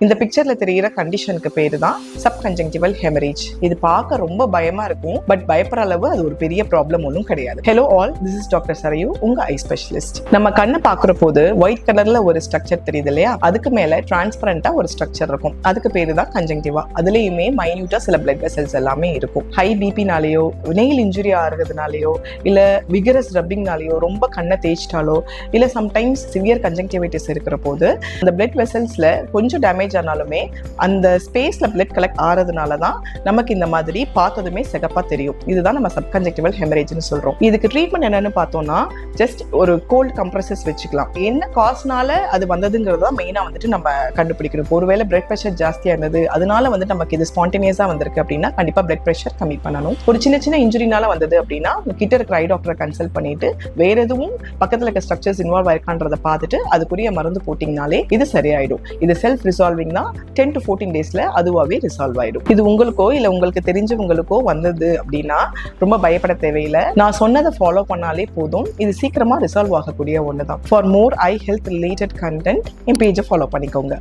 இந்த பிக்சர்ல தெரிகிற கண்டிஷனுக்கு பேரு தான் சப்கன்ஜங்டிவல் ஹெமரேஜ். இது பார்க்க ரொம்ப பயமா இருக்கும், பட் பயப்படுற அளவு அது ஒரு பெரிய ப்ராப்ளம் ஒன்றும் கிடையாது. Hello all, this is doctor Sarayu, உங்க ஐ ஸ்பெஷலிஸ்ட். நம்ம கண்ணை பார்க்குற போது ஒயிட் கலர்ல ஒரு ஸ்ட்ரக்சர் தெரியுது இல்லையா, அதுக்கு மேல டிரான்ஸ்பரண்டா ஒரு ஸ்ட்ரக்சர் இருக்கும், அதுக்கு பேரு தான் கன்ஜங்டிவா. அதுலயுமே மைன்யூட்டா சில பிளட் வெசல்ஸ் எல்லாமே இருக்கும். ஹை பிபினாலேயோ, நெயில் இன்ஜுரி ஆகிறதுனாலயோ, இல்ல விகரஸ் ரப்பிங்னாலேயோ, ரொம்ப கண்ணை தேய்ச்சிட்டாலோ, இல்ல சம்டைம்ஸ் சிவியர் கன்ஜங்டிவைட்டிஸ் இருக்கிற போது அந்த பிளட் வெசல்ஸ்ல கொஞ்சம் டேமேஜ் ஆனாலுமே அந்த ஸ்பேஸ்ல பிளட் கலெக்ட் ஆறதுனால தான் நமக்கு இந்த மாதிரி பார்த்ததுமே சிகப்பா தெரியும். இதுதான் நம்ம சப்கன்ஜக்டிவல் ஹெமரேஜ்னு சொல்றோம். இதுக்கு ட்ரீட்மெண்ட் என்னன்னு பார்த்தோம்னா, ஜஸ்ட் ஒரு கோல்ட் கம்ப்ரஸஸ் வச்சுக்கலாம். என்ன காஸ்னால அது வந்ததுங்கிறத மெயினா வந்துட்டு நம்ம கண்டுபிடிக்கணும். ஒருவேளை பிளட் பிரஷர் ஜாஸ்தியா இருந்தது, அதனால வந்து நமக்கு இது ஸ்பான்டேனியஸா வந்திருக்கு அப்படின்னா கண்டிப்பா பிளட் பிரஷர் கம்மி பண்ணணும். ஒரு சின்ன சின்ன இன்ஜுரினால வந்தது அப்படின்னா கிட்ட இருக்கிற ஐ டாக்டரை கன்சல்ட் பண்ணிட்டு வேற எதுவும் பக்கத்துல இருக்க ஸ்ட்ரக்சர்ஸ் இன்வால்வ் ஆயிருக்கான்றதை பார்த்துட்டு அதுக்குரிய மருந்து போட்டிங்கனாலே இது சரியாயிடும். இது செல்ஃப் ரிசால்விங் தான். 10 to 14 டேஸ்ல அதுவாகவே ரிசால்வ் ஆயிடும். இது உங்களுக்கோ இல்ல உங்களுக்கு தெரிஞ்சவங்களுக்கோ வந்தது அப்படின்னா ரொம்ப பயப்பட தேவையில்லை. நான் சொன்னதை ஃபாலோ பண்ணாலே போதும். இது சீக்கிரமா ரிசால்வ் ஆகக்கூடிய ஒண்ணுதான். For more eye health related content என் பேஜை ஃபாலோ பண்ணிக்கோங்க.